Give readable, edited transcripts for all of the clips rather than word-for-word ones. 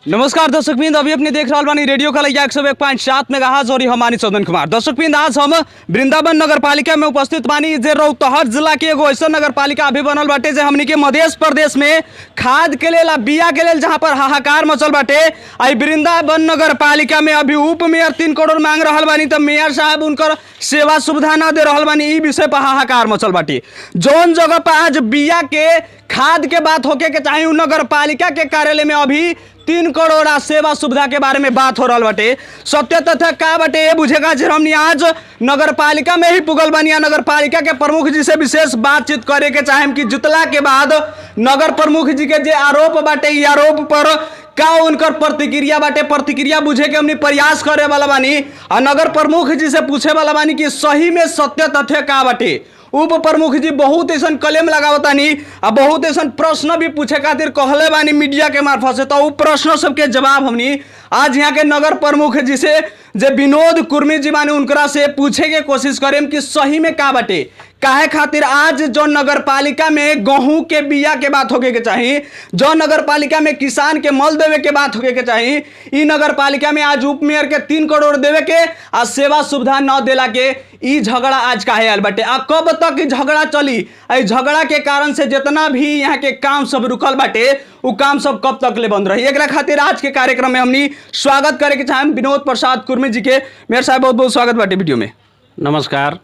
नमस्कार दर्शक बिंद, अभी अपने देख रहा बानी रेडियो कलैया 101.7 मेगाहर्ट्ज और हमारी चंदन कुमार। दर्शक बिंद, आज हम वृंदावन नगर पालिका में उपस्थित बानी। जे रौतहट जिला के एगो ऐसा नगर पालिका अभी बनल बाटे जे हमनी के मध्य प्रदेश में खाद के लेल बिया के लेल जहाँ पर हाहाकार मचल बाटे। आई वृंदावन नगर पालिका में अभी उप मेयर 3 करोड़ मांग रहा बानी, तो मेयर साहब उनकर सेवा सुविधा न दे रहा बानी। ई विषय पर हाहाकार मचल बाटे। जौन जगह पर आज बिया के खाद के बात होके के चाहे नगर पालिका के कार्यालय में अभी 3 करोड़ सेवा सुविधा के बारे में बात हो रहा बाटे। सत्य तथ्य का बाटे ये बुझेगा जे हमनी आज नगर पालिका में ही पुगल बानी। नगर पालिका के प्रमुख जी से विशेष बातचीत करे के चाहे कि जुतला के बाद नगर प्रमुख जी के जे आरोप बाटे, ये आरोप पर का उनकर प्रतिक्रिया बाटे, प्रतिक्रिया बुझे के हमनी प्रयास करे वाला बानी। और नगर प्रमुख जी से पूछे वाला बानी कि सही में सत्य तथ्य का बाटे। उप प्रमुख जी बहुत ऐसा क्लेम लगावतानी और बहुत ऐसा प्रश्न भी पूछे खातिर कहले बानी मीडिया के मार्फत से। तो उ प्रश्न सबके जवाब हमनी आज यहाँ के नगर प्रमुख जी से जे विनोद कुर्मी जी बानी उनकरा से पूछे के कोशिश करें कि सही में का बाटे, काहे खातिर आज जो नगर पालिका में गेहूं के बिया के बात होके के चाहिए, जो नगर पालिका में किसान के मल देवे के बात होके के चाहिए, ई नगर पालिका में आज उप मेयर के 3 करोड़ देवे के आ सेवा सुविधा न देला के ई झगड़ा आज काहे आयल बाटे। आ कब तक ई झगड़ा चली? ई झगड़ा के कारण से जितना भी यहाँ के काम सब रुकल बाटे उ काम सब कब तक ले बंद रही। एक खातिर आज के कार्यक्रम में हमनी स्वागत करे के चाहेम विनोद प्रसाद कुर्मी जी के। मेयर साहब बहुत बहुत स्वागत बाटे वीडियो में। नमस्कार।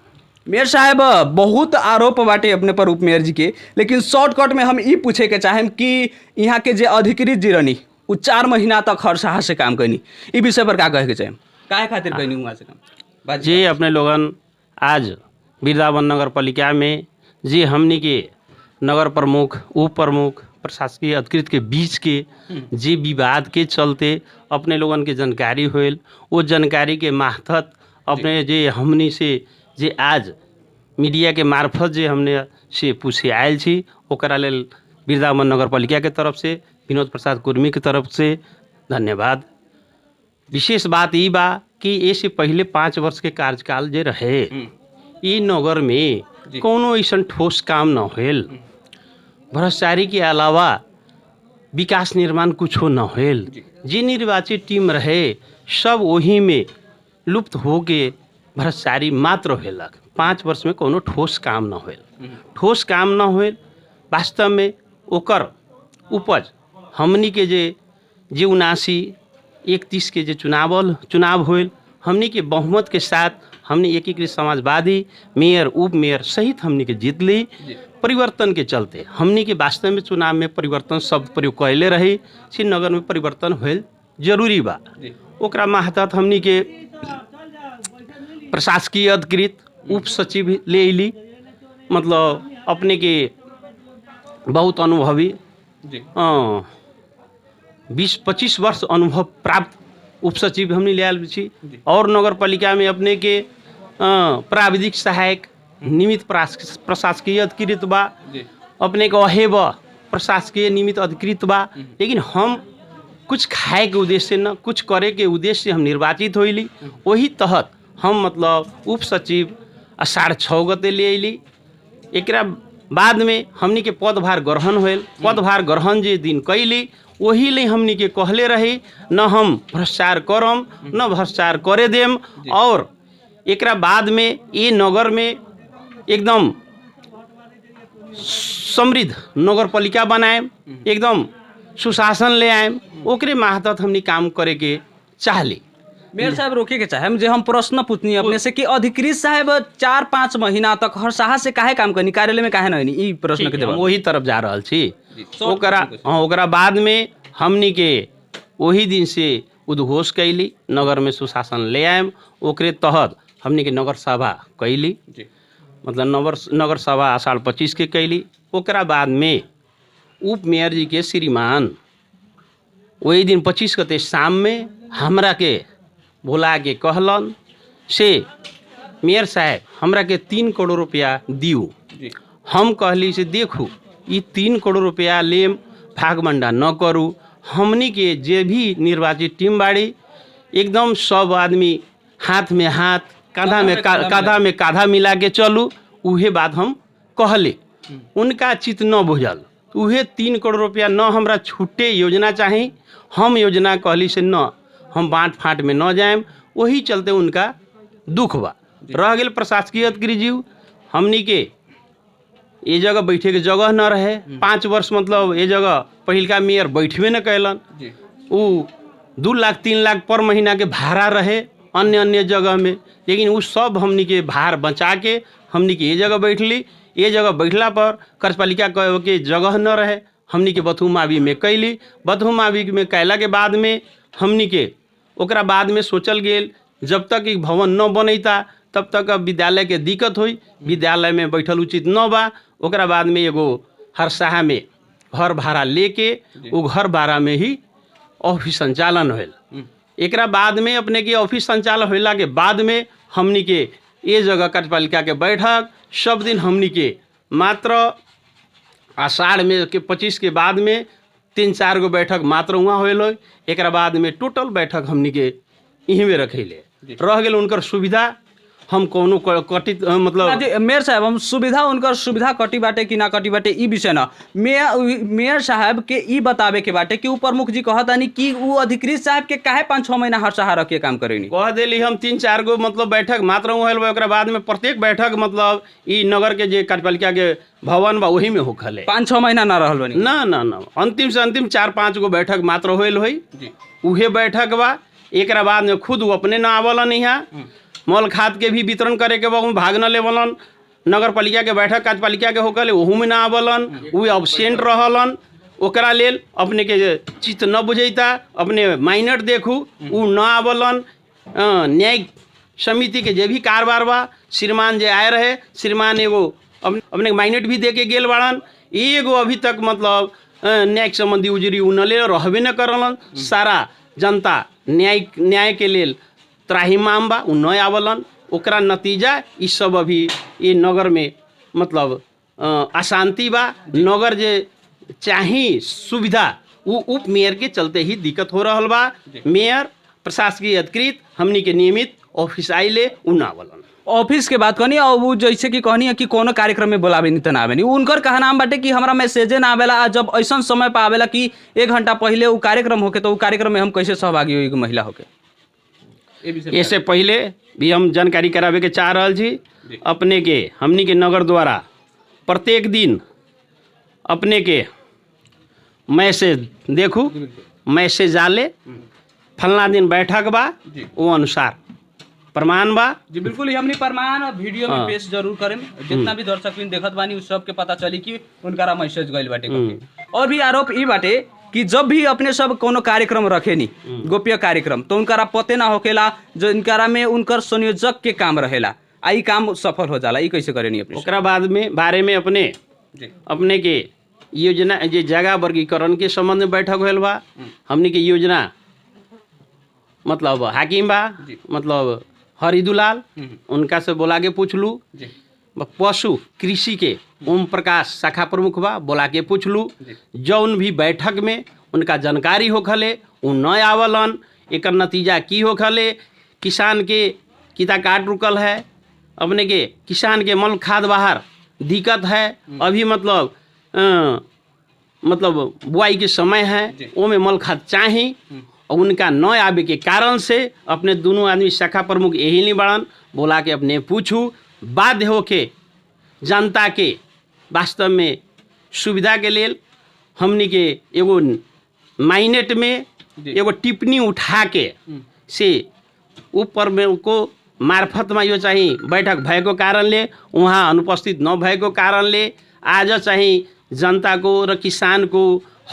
मेयर साहब, बहुत आरोप बाटे अपने पर उप मेयर जी के, लेकिन शॉर्टकट में हम ई पूछे के चाहेम कि यहाँ के जे अधिकृत जी रहनी उ 4 महीना तक हर साहस से काम करनी, ई विषय पर का कहे के चाहेम, काहे खातिर करनी वहाँ से काम? जी अपने लोगन आज वृंदावन नगर पालिका में जी हमनी के नगर प्रमुख उप प्रमुख प्रशासकीय अधिकृत के बीच के जे विवाद के चलते अपने लोगन के जानकारी होल, वो जानकारी के मार्फत अपने जे हमनी से जे आज मीडिया के मार्फत जे हमने से पूछे आयल छी, ओकरा लेल वृंदावन नगर पालिका के तरफ से विनोद प्रसाद कुर्मी के तरफ से धन्यवाद। विशेष बात ई बा कि ऐसे पहले 5 वर्ष के कार्यकाल जे रहे ई नगर में कोनो ऐसा ठोस काम न होल। भ्रष्टाचारी के अलावा विकास निर्माण कुछ न होल। जे निर्वाचित टीम रहे सब वही में लुप्त हो के भ्रष्टाचारी मात्र होलक। 5 वर्ष में कोनो ठोस काम न होल। ठोस काम न होल, वास्तव में ओकर उपज हमनी के जे 79-31 के जे चुनाव होल, हमनी के बहुमत के साथ हमनी एकीकृत समाजवादी मेयर उप मेयर सहित हमनी के जीत ली। परिवर्तन के चलते हमनी के वास्तव में चुनाव में परिवर्तन शब्द प्रयोग कैले रही सी, नगर में परिवर्तन होल जरूरी बा। ओकरा माहतत हमनी के प्रशासकीय अधिकृत उप सचिव ले ली, मतलब अपने के बहुत अनुभवी 20-25 वर्ष अनुभव प्राप्त उप सचिव हमने ले आयल छी। और नगर पालिका में अपने के प्राविधिक सहायक निमित्त प्रशासकीय अधिकृत बा, अपने के अहेब प्रशासकीय निमित्त अधिकृत बा। लेकिन हम कुछ खाए के उद्देश्य से न, कुछ करे के उद्देश्य से हम निर्वाचित होइली। वही तहत हम मतलब उप सचिव 6.5 गते ले अली। एकरा बाद में हमनी के पदभार ग्रहण होल। पदभार ग्रहण जे दिन कैली वही ले हमनी के कहले रही न हम भ्रष्टाचार करम न भ्रष्टाचार करे देम। और एकरा बाद में ये नगर में एकदम समृद्ध नगर पालिका बनाएम, एकदम सुशासन ले आएम। ओकरे माहतत हमनी काम करे के चाहली। मेयर साहब रोके के चाहे जे हम प्रश्न पूछनी अपने से कि अधिकृत साहब 4-5 महीना तक हर साहस से काहे काम करनी, कार्यालय में काहे नहीं, ई प्रश्न के जवाब वही तरफ जा रहल छी। ओकरा बाद में हमनी के वही दिन से उद्घोष कैली, नगर में सुशासन ले आएम। ओकरे तहत हमनी के नगर सभा कैली, मतलब नगर सभा आषाढ़ 25 के कैली। ओकरा बाद में उप मेयर जी के श्रीमान वही दिन 25 गते शाम में हमरा के बुला के कहलन से मेयर साहब हमरा के 3 करोड़ रुपया दियो। हम कहली से देखू ये 3 करोड़ रुपया लेम, भागमंडा न करू। हमनी के जे भी निर्वाचित टीम बाड़ी एकदम सब आदमी हाथ में हाथ काँधा में काँधा मिला के चलू, उहे बात हम कहले। उनका चित न बुझल, तो उहे 3 करोड़ रुपया न हमरा छुट्टे योजना चाही। हम योजना कहली से न हम बाँट फाँट में न जाएम, वही चलते उनका दुख बा। रह गेल प्रशासकीय अधिकारी जीव, हमनी के ये जगह बैठे के जगह न रहे। 5 वर्ष मतलब ये जगह पहिलका मेयर बैठबे न कैलन। उ 2 लाख 3 लाख पर महीना के भाड़ा रहे अन्य अन्य जगह में, लेकिन उ सब हमनी के भार बचा के हमनी के ये जगह बैठली। ये जगह बैठला पर कार्यपालिका के जगह न रहे, हमनी के बथुमावी में कैली। बथुमावी में कैला के बाद में हमनी के ओकरा बाद में सोचल गेल जब तक एक भवन न बनैता तब तक अब विद्यालय के दिक्कत हुई, विद्यालय में बैठल उचित न बा। ओकरा बाद में एगो हरसाहा में घर भाड़ा लेके वो घर भाड़ा में ही ऑफिस संचालन होल। एकरा बाद में अपने के ऑफिस संचालन होला के बाद में हमनी के ये जगह कार्यपालिका के बैठक सब दिन हमनी के मात्र आषाढ़ में के 25 के बाद में 3-4 गो बैठक मात्र वहाँ होल। एकरा बाद में टोटल बैठक हमनी के यहीं में रखेले। रह गेल उनकर सुविधा हम कोनो कटित मतलब मेयर साहब हम सुविधा उनकर सुविधा कटी बाटे कि ना कटी बाटे ई विषय ना मेयर साहब के ई बतावे के बाटे कि ऊ प्रमुख जी कहतानी कि ऊ अधिकृत साहब के काहे 5-6 महीना हर सहारा रख के काम करेनी। कह देली हम 3-4 गो मतलब बैठक मात्र होल। ओकरा बाद में प्रत्येक बैठक मतलब ई नगर के जे कार्यपालिका के भवन बा वही में होखले 5-6 महीना ना रहल बनी ना अंतिम से अंतिम 4-5 गो बैठक मात्र होल होई। उहे बैठक बा। एकरा बाद में खुद अपने ना आवलन यहाँ मल खाद के भी वितरण करे के बा भाग न लेवलन। नगर पालिका के बैठक कार्यपालिका के होकर ओहू में ना आवलन, उ एब्सेंट रहलन। ओकरा लेल अपने के चित्त न बुझैता, अपने माइनर देखू उ न आवलन। न्यायिक समिति के जे भी कारबार बा श्रीमान जे आए रहे, श्रीमान एगो अपने माइनर भी दे के गेल बाड़न। एगो अभी तक मतलब न्यायिक संबंधी उजरी उ न ले रहबे न करलन। सारा जनता न्याय के लेल त्राहिमाम बा, उ न आवलन। ओकरा नतीजा ई सब अभी ये नगर में मतलब अशांति बा। नगर जे चाही सुविधा वो उप मेयर के चलते ही दिक्कत हो रहल बा। मेयर प्रशासकीय अधिकृत हमनी के नियमित ऑफिस आइले उ न आवलन। ऑफिस के बात कहनी और वो जैसे कि कहनी है कि कोनो कार्यक्रम में बोलावे नहीं तो ना आवे नहीं। उनकर कहनाम बाटे कि हमरा मैसेजे ना आवेला। जब ऐसा समय पर आवेला कि 1 घंटा पहले वो कार्यक्रम होके तो वो कार्यक्रम में हम कैसे सहभागी होई महिला होके। इससे पहले भी हम जानकारी करावे के चाह रहल छी अपने के हमनी के नगर द्वारा प्रत्येक दिन अपने के मैसेज देखू, मैसेज आले फलना दिन बैठक बा वो अनुसार प्रमाण बा। जी बिल्कुल ही हमनी प्रमाण वीडियो में पेश जरूर करें। जितना भी दर्शक देखत बानी उस सब के पता चली कि उनका मैसेज गइल बाटे। और भी आरोप ई बाटे कि जब भी अपने सब कोनो कार्यक्रम रखेनी गोप्य कार्यक्रम तो उनका पते ना होकेला, जो इनकारा में उनकर संयोजक के काम रहेला, आई काम सफल हो जाला। ई कैसे करेनी अपने ओकरा बाद में बारे में अपने के योजना जे जगह वर्गीकरण के संबंध में बैठक होल बा। हमनी के योजना मतलब हाकिम बा मतलब हरिदुलाल उनका से बोला के पूछलू। पशु कृषि के ओम प्रकाश शाखा प्रमुख बा, बोला के पूछलू। जौन भी बैठक में उनका जानकारी होखले उ न आवलन। एक नतीजा की होखले किसान के किता काट रुकल है, अपने के किसान के मल खाद बाहर दिक्कत है। अभी मतलब बुआई के समय है वो में मल खाद चाही और उनका न आवे के कारण से अपने दोनों आदमी शाखा प्रमुख यही नहीं बढ़न। बोला के अपने पूछू बाध्य होके जनता के वास्तव में सुविधा के लिए हमनी के एगो माइनेट में एगो टिप्पणी उठा के से ऊपर में को मार्फत में यो चाहिए बैठक भएको कारणले वहाँ अनुपस्थित न भएको कारणले आज चाहिँ जनता को र किसान को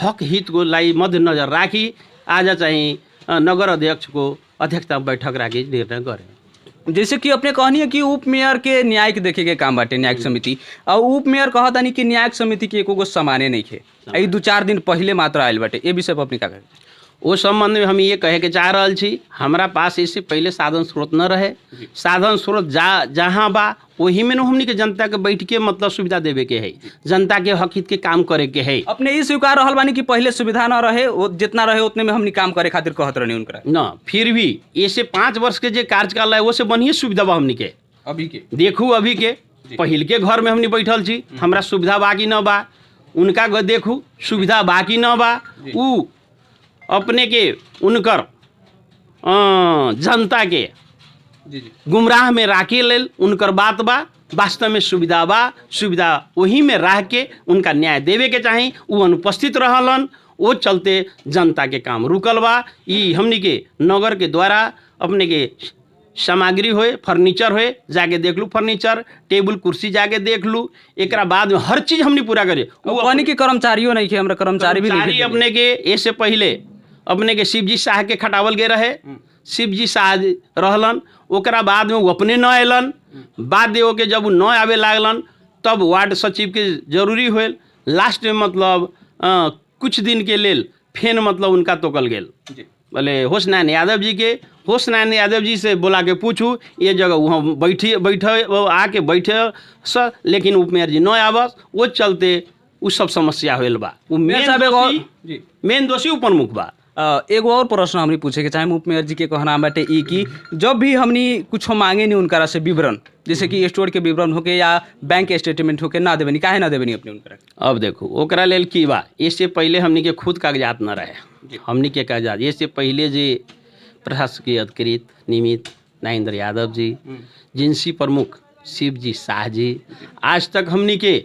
हक हित को लाई मध्यनजर राखी आज चाहिँ नगर अध्यक्ष को अध्यक्षता बैठक राखी निर्णय करे। जैसे कि अपने कहनी है कि उप मेयर के न्यायिक देखे के काम बाटे न्यायिक समिति और उप मेयर कहतानी कि न्यायिक समिति के एको सामान्य नहीं खे। 2-4 दिन पहले मात्र आयल बाटे। ये विषय पर अपने का कहे वो संबंध में हम ये कहे के चाह रहा छी हमारा पास इससे पहले साधन स्रोत न रहे। साधन स्रोत जहाँ बा वही में हमनी के जनता के बैठ के मतलब सुविधा देवे के है, जनता के हक हित के काम करे के है। अपने ये स्वीकार रहल बानी कि पहले सुविधा न रहे, जितना रहे उतने में हमनी काम करे खातिर कहत रहनी उनकरा न। फिर भी ऐसे 5 वर्ष के जे कार्यकाल है वो से बढ़िया सुविधा बा हमनी के। अभी के देखू अभी के पहिल के घर में हमनी बैठल छी, हमरा सुविधा बाकी न बा। उनका देखू सुविधा बाकी न बा उ अपने के उनकर जनता के गुमराह में राखे लेल उनकर बात बा। वास्तव में सुविधा बा, सुविधा वही में रह के उनका न्याय देवे के चाही, वो अनुपस्थित रहलन, वो चलते जनता के काम रुकल बा। ई हमनी के नगर के द्वारा अपने के सामग्री होए, फर्नीचर होए, जाके देख लू, फर्नीचर टेबल कुर्सी जाके देख लू, एकरा बाद में हर चीज हमनी पूरा करे। वो के कर्मचारियों नहीं के, हमरा कर्मचारी भी नहीं अपने के ऐसे पहले अपने के शिवजी शाह के खटावल गए रहे, शिवजी शाह रहलन, ओकरा बाद में वो अपने न अलन, बाद के जब वो न आवे लागलन तब वार्ड सचिव के जरूरी होल। लास्ट में मतलब कुछ दिन के लेल फेन मतलब उनका तोकल गेल, बोले होशनारायण यादव जी के। होशनारायण यादव जी से बोला के पूछू ये जगह वहाँ बैठे आके बैठे सर, लेकिन उपमेयर जी न आवस, वो चलते उ सब समस्या होल बा। मेन दोषी उपप्रमुख बा। एगो और प्रश्न हमनी पूछे के चाहे उपमेयर जी के कहना बाटे ई कि जब भी हमनी कुछ मांगे नहीं उनकरा से विवरण, जैसे कि स्टोर के विवरण होके या बैंक स्टेटमेंट होके ना देबनी, काहे ना देबनी अपने उनकरा? अब देखो ओकरा लेल की बा, इससे पहले हमनी के खुद कागजात न रहे, हमनी के कागजात इससे पहले जे प्रशासकीय अधिकृत निमित नागेंद्र यादव जी, जिनसी प्रमुख शिवजी शाह जी, आज तक हमनी के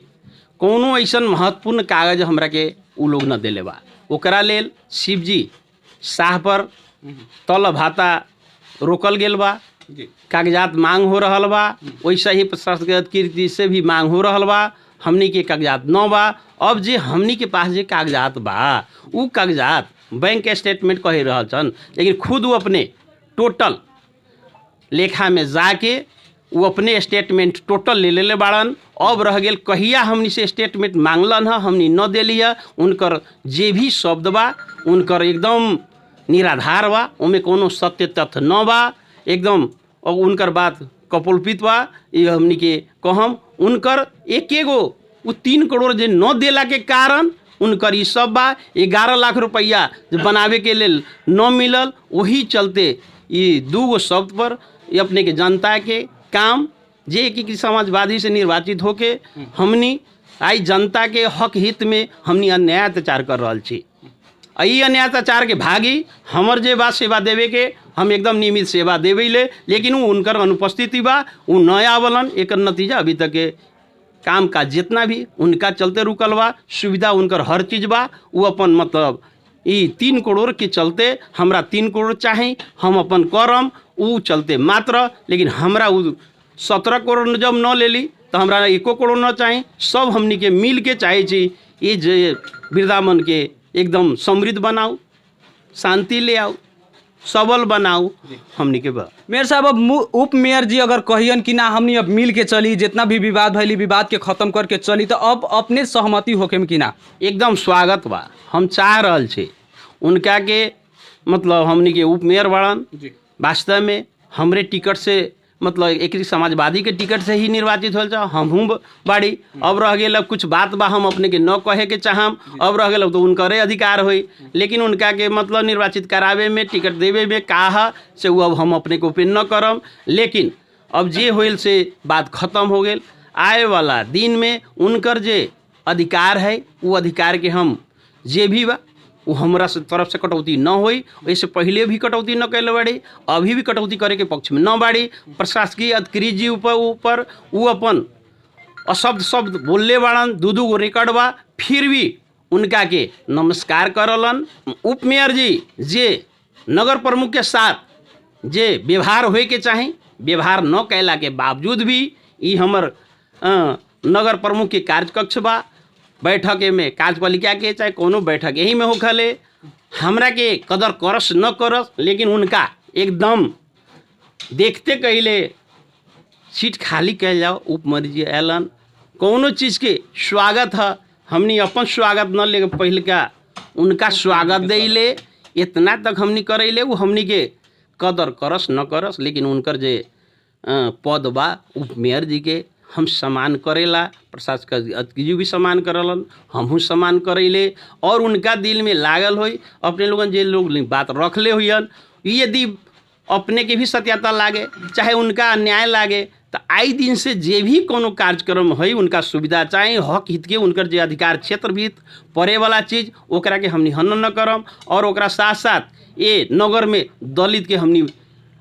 कोनो ऐसा महत्वपूर्ण कागज हमरा के उ लोग न देले बा। ओकरा लेल शिवजी शाह पर तल भाता रोकल गेल बा, कागजात मांग हो रहल बा, वैसे ही प्रशासकीय अधिकृत से भी मांग हो रहल बा, हमनी के कागजात न बा। अब जे हमनी के पास जे कागजात बा उ कागजात बैंक स्टेटमेंट कह रहल छन, लेकिन खुद वो अपने टोटल लेखा में जाके वो अपने स्टेटमेंट टोटल ले लेले बाड़न। अब रह गेल कहिया हमनी से स्टेटमेंट मांगलन है, हमनी न देली है, उनकर जे भी शब्द बा उनकर एकदम निराधार बा, उनमें कोनो सत्य तथ्य न बा, एकदम और उनकर बात कपोलपित बा। ये हमनी के कहम उनकर एकेगो वो 3 करोड़ जे न देला के कारण उनकर ई सब बा। 11 लाख रुपया बनावे के लेल न मिलल, वही चलते ये 2 शब्द पर अपने के जनता के काम जे कि समाजवादी से निर्वाचित होके हमनी आई जनता के हक हित में हमनी अन्याय अत्याचार कर रहा छी। ई अन्याय अत्याचार के भागी हमर जे बा सेवा देवे के हम एकदम नियमित सेवा देवे ले, लेकिन उनकर अनुपस्थिति बा, उ न आवलन। एक नतीजा अभी तक के काम का जितना भी उनका चलते रुकल बा, सुविधा उनकर हर चीज़ बा। वो अपन मतलब ई 3 करोड़ के चलते हमरा 3 करोड़ चाहे हम अपन करम, उ चलते मात्र, लेकिन हमरा उ 17 करोड़ जब न लेली तो हमरा 1 करोड़ न चाहे। सब हमनी के मिल के चाहे छी ये जे वृंदावन के एकदम समृद्ध बनाओ, शांति ले आओ, सबल बनाओ हमनी के बा। मेयर साहब अब उप मेयर जी अगर कहियन कि ना हमनी अब मिल के चली, जितना भी विवाद भैली विवाद के खत्म करके चली, तो अब अपने सहमति होके में कि ना? एकदम स्वागत बा। हम चाह रहल छे उनका के मतलब हमनी के उप मेयर बाड़न, वास्तव में हमरे टिकट से मतलब एक समाजवादी के टिकट से ही निर्वाचित होल, हमहूँ बाड़ी। अब रह गए कुछ बात बा हम अपने के न कहे के चाहम, अब रह गए तो उनकरे अधिकार होई, लेकिन उनका के मतलब निर्वाचित करावे में टिकट देवे में कहा से वो अब हम अपने को ओपन न करम। लेकिन अब जे होल से बात खत्म हो गई। आए वाला दिन में उनकर जे अधिकार है वो अधिकार के हम जे भी बा वो हमरा से तरफ से कटौती न होई। वैसे पहले भी कटौती न कैले बाड़ी, अभी भी कटौती करे के पक्ष में न बाड़ी। प्रशासकीय अधिकारी जी ऊपर वो अपन अशब्द शब्द बोलले बाड़न, 2 गो रिकॉर्ड बा, फिर भी उनका के नमस्कार करलन। उप मेयर जी जे नगर प्रमुख के साथ जे व्यवहार होए के चाहे, व्यवहार न कैला के बावजूद भी ई हमर नगर प्रमुख के कार्यकक्ष बा, बैठक में कार्यपालिका के चाहे कोनो बैठक यही में होखले, हमरा के कदर करस न करस, लेकिन उनका एकदम देखते कहले सीट खाली कह जाओ। उपमेयर जी एलन, कोनो चीज़ के स्वागत है, हमनी अपन स्वागत न ले पहले का उनका स्वागत देले, इतना तक हमनी करैले। वो हमनी के कदर करस न करस, लेकिन उनकर जे पद बा उपमेयर जी के हम सम्मान करेला, प्रशासक अधिकारी भी सम्मान करलन, हमहूँ सम्मान करेले। और उनका दिल में लागल होई अपने लोगन जे लोग बात रखले हुईन, यदि अपने के भी सत्यता लागे चाहे उनका अन्याय लागे तो आई दिन से जे भी कोनो कार्यक्रम है उनका सुविधा चाहे हक हित के उनकर जे अधिकार क्षेत्र भी पड़े वाला चीज ओकरा के हमनी हनन न करम और ओकरा साथ साथ ये नगर में दलित के हमनी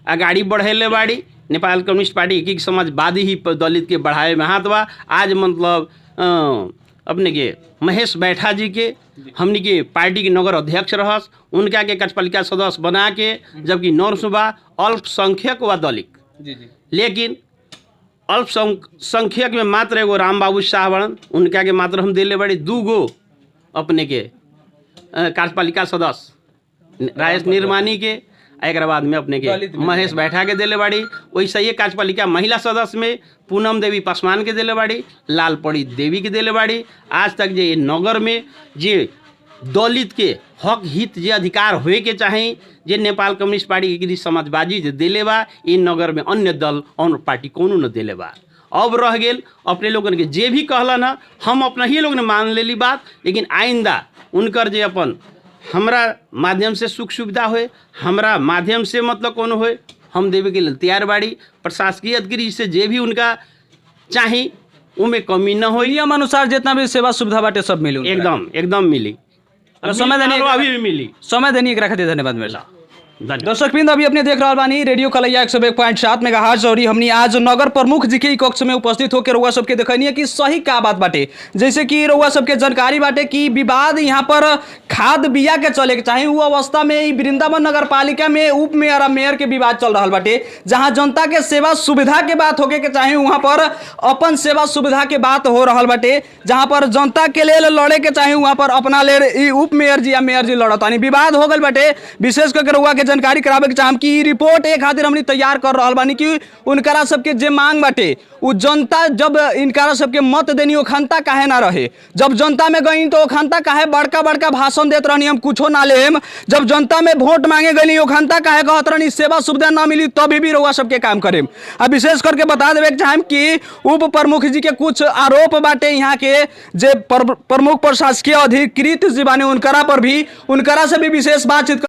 आगाड़ी बढ़ेले बाड़ी। नेपाल कम्युनिस्ट पार्टी एक समाजवादी ही दलित के बढ़ावे में हाथ बा। आज मतलब अपने के महेश बैठा जी के हमनी के पार्टी के नगर अध्यक्ष रहस उनका के कार्यपालिका सदस्य बना के जबकि नौरसुबा अल्पसंख्यक व दलित लेकिन अल्पसंख्यक में मात्र एगो राम बाबू शाह बड़न उनका के मात्र हम दिले बड़ी 2 गो अपने के कार्यपालिका सदस्य राजेश निर्माणी के एक बाद में अपने के महेश बैठा के दिले बाड़ी। वैसे ही कार्यपालिका महिला सदस्य में पूनम देवी पासवान के दिले बाड़ी लालपड़ी देवी के दिले बाड़ी। आज तक जे नगर में जे दलित के हक हित जे अधिकार होए के चाहे जे नेपाल कम्युनिस्ट पार्टी के समाजवादी जे दिले बा इन नगर में अन्य दल और पार्टी कोनो न दिले बा। अब रह गेल अपने लोगन के जे भी कहला ना हम अपना ही लोग ने मान लेली बात लेकिन आइंदा उनकर जे अपन हमरा माध्यम से सुख सुविधा होए हमरा माध्यम से मतलब कौन होए हम देवे के लिए तैयार बाड़ी। प्रशासकीय अधिकारी से जे भी उनका चाहे उनमें कमी न हो नियम अनुसार जितना भी सेवा सुविधा बाटे सब मिली एकदम मिली समय देनी अभी भी मिली समय देनी एकरा खातिर धन्यवाद मेला। दर्शकवृंद अभी अपने देख रहा बानी रेडियो कलैया 101.7 मेगाहर्ट्ज और हमनी आज नगर प्रमुख जी के कक्ष में उपस्थित होकर रउआ सबके देखनी है कि सही का बात बाटे। जैसे कि रउआ सबके जानकारी बाटे कि विवाद यहाँ पर खाद बिया के चले के चाहे वो अवस्था में वृंदावन नगर पालिका में उप मेयर और मेयर के विवाद चल रहा बाटे जहाँ जनता के सेवा सुविधा के बात होके के चाहे वहाँ पर अपन सेवा सुविधा के बात हो रहा बाटे जहाँ पर जनता के लिए लड़े के चाहे वहाँ पर अपना ले उप मेयर जी या मेयर जी लड़तानी विवाद हो गल बाटे। विशेष करके रउआ के जानकारी करावे के चाहम कि रिपोर्ट एक खातिर हमनी तैयार कर रहा बानी कि उनकरा सबके जे मांग बाटे उ जनता जब इनकरा सबके मत देनी ओखनता काहे ना रहे। जब जनता में गई तो ओखनता काहे बड़का बड़का भाषण देत रहनी हम कुछो ना लेम। जब जनता में वोट मांगे गई ओखनता काहे कहत रहनी सेवा सुविधा ना मिली तभी भी रउआ सबके काम करेम। अब विशेष करके बता देवे के चाहम कि उप प्रमुख जी के कुछ आरोप बाटे यहाँ के जे प्रमुख प्रशासकीय अधिकृत जी बाने उनकरा पर भी उनकरा से भी विशेष बातचीत